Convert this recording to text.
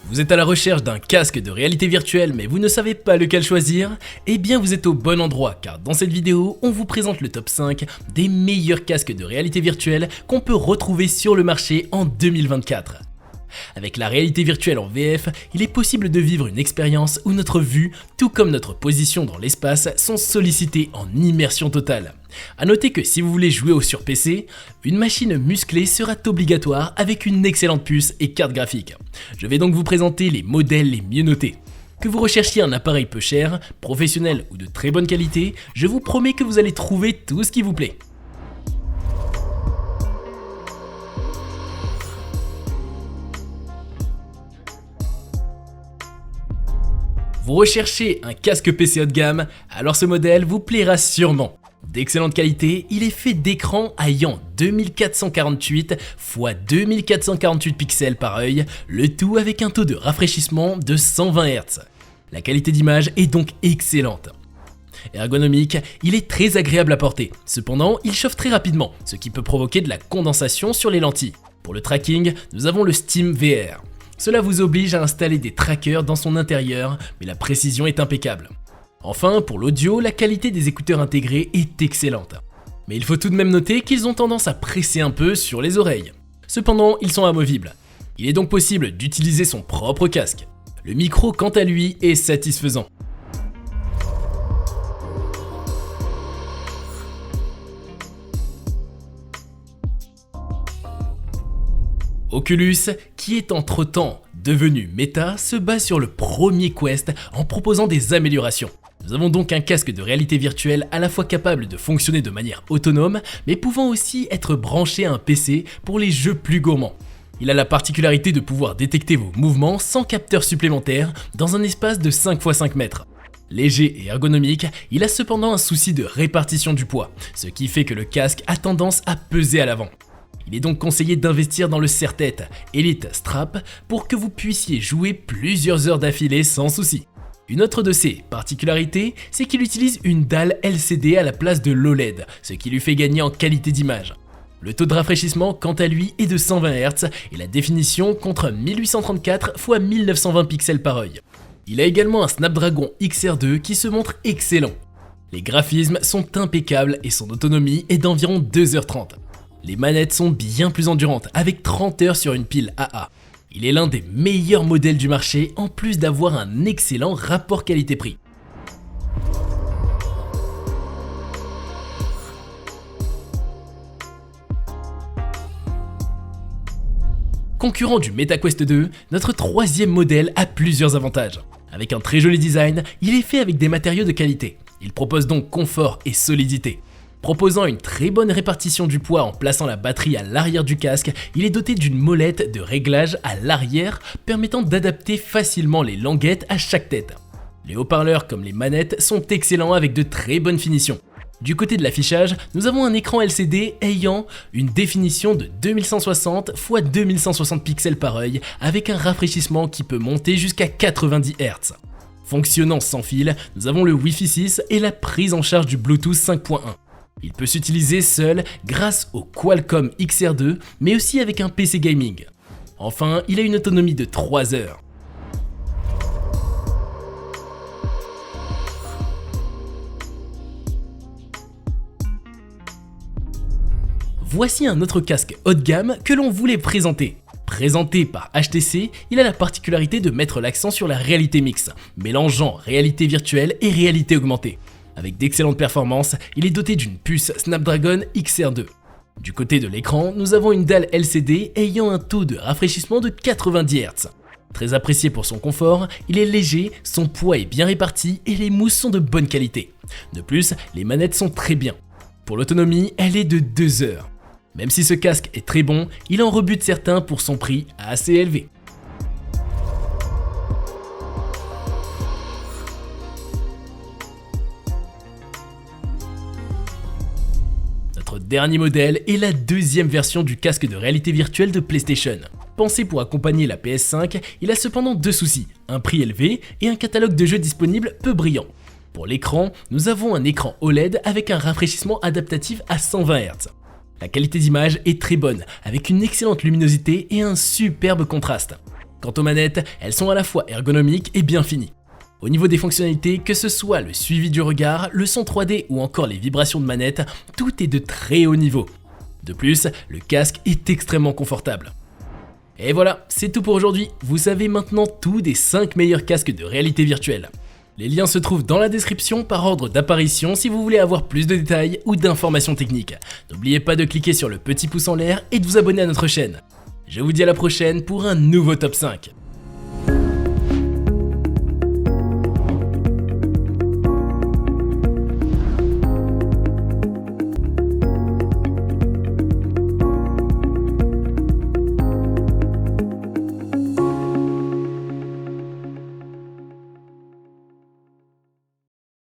Vous êtes à la recherche d'un casque de réalité virtuelle mais vous ne savez pas lequel choisir? Eh bien vous êtes au bon endroit car dans cette vidéo, on vous présente le top 5 des meilleurs casques de réalité virtuelle qu'on peut retrouver sur le marché en 2024. Avec la réalité virtuelle en VF, il est possible de vivre une expérience où notre vue, tout comme notre position dans l'espace, sont sollicitées en immersion totale. A noter que si vous voulez jouer sur PC, une machine musclée sera obligatoire avec une excellente puce et carte graphique. Je vais donc vous présenter les modèles les mieux notés. Que vous recherchiez un appareil peu cher, professionnel ou de très bonne qualité, je vous promets que vous allez trouver tout ce qui vous plaît. Vous recherchez un casque PC haut de gamme, alors ce modèle vous plaira sûrement. D'excellente qualité, il est fait d'écran ayant 2448 x 2448 pixels par œil, le tout avec un taux de rafraîchissement de 120 Hz. La qualité d'image est donc excellente. Ergonomique, il est très agréable à porter, cependant il chauffe très rapidement, ce qui peut provoquer de la condensation sur les lentilles. Pour le tracking, nous avons le SteamVR. Cela vous oblige à installer des trackers dans son intérieur, mais la précision est impeccable. Enfin, pour l'audio, la qualité des écouteurs intégrés est excellente. Mais il faut tout de même noter qu'ils ont tendance à presser un peu sur les oreilles. Cependant, ils sont amovibles. Il est donc possible d'utiliser son propre casque. Le micro, quant à lui, est satisfaisant. Oculus, qui est entre-temps devenu Meta, se base sur le premier Quest en proposant des améliorations. Nous avons donc un casque de réalité virtuelle à la fois capable de fonctionner de manière autonome, mais pouvant aussi être branché à un PC pour les jeux plus gourmands. Il a la particularité de pouvoir détecter vos mouvements sans capteur supplémentaire dans un espace de 5 x 5 mètres. Léger et ergonomique, il a cependant un souci de répartition du poids, ce qui fait que le casque a tendance à peser à l'avant. Il est donc conseillé d'investir dans le serre-tête Elite Strap pour que vous puissiez jouer plusieurs heures d'affilée sans souci. Une autre de ses particularités, c'est qu'il utilise une dalle LCD à la place de l'OLED, ce qui lui fait gagner en qualité d'image. Le taux de rafraîchissement, quant à lui, est de 120 Hz et la définition contre 1834 x 1920 pixels par œil. Il a également un Snapdragon XR2 qui se montre excellent. Les graphismes sont impeccables et son autonomie est d'environ 2h30. Les manettes sont bien plus endurantes, avec 30 heures sur une pile AA. Il est l'un des meilleurs modèles du marché, en plus d'avoir un excellent rapport qualité-prix. Concurrent du MetaQuest 2, notre troisième modèle a plusieurs avantages. Avec un très joli design, il est fait avec des matériaux de qualité. Il propose donc confort et solidité. Proposant une très bonne répartition du poids en plaçant la batterie à l'arrière du casque, il est doté d'une molette de réglage à l'arrière permettant d'adapter facilement les languettes à chaque tête. Les haut-parleurs comme les manettes sont excellents avec de très bonnes finitions. Du côté de l'affichage, nous avons un écran LCD ayant une définition de 2160 x 2160 pixels par œil avec un rafraîchissement qui peut monter jusqu'à 90 Hz. Fonctionnant sans fil, nous avons le Wi-Fi 6 et la prise en charge du Bluetooth 5.1. Il peut s'utiliser seul grâce au Qualcomm XR2, mais aussi avec un PC gaming. Enfin, il a une autonomie de 3 heures. Voici un autre casque haut de gamme que l'on voulait présenter. Présenté par HTC, il a la particularité de mettre l'accent sur la réalité mixte, mélangeant réalité virtuelle et réalité augmentée. Avec d'excellentes performances, il est doté d'une puce Snapdragon XR2. Du côté de l'écran, nous avons une dalle LCD ayant un taux de rafraîchissement de 90 Hz. Très apprécié pour son confort, il est léger, son poids est bien réparti et les mousses sont de bonne qualité. De plus, les manettes sont très bien. Pour l'autonomie, elle est de 2 heures. Même si ce casque est très bon, il en rebute certains pour son prix assez élevé. Notre dernier modèle est la deuxième version du casque de réalité virtuelle de PlayStation. Pensé pour accompagner la PS5, il a cependant deux soucis, un prix élevé et un catalogue de jeux disponibles peu brillant. Pour l'écran, nous avons un écran OLED avec un rafraîchissement adaptatif à 120 Hz. La qualité d'image est très bonne, avec une excellente luminosité et un superbe contraste. Quant aux manettes, elles sont à la fois ergonomiques et bien finies. Au niveau des fonctionnalités, que ce soit le suivi du regard, le son 3D ou encore les vibrations de manette, tout est de très haut niveau. De plus, le casque est extrêmement confortable. Et voilà, c'est tout pour aujourd'hui. Vous savez maintenant tout des 5 meilleurs casques de réalité virtuelle. Les liens se trouvent dans la description par ordre d'apparition si vous voulez avoir plus de détails ou d'informations techniques. N'oubliez pas de cliquer sur le petit pouce en l'air et de vous abonner à notre chaîne. Je vous dis à la prochaine pour un nouveau top 5.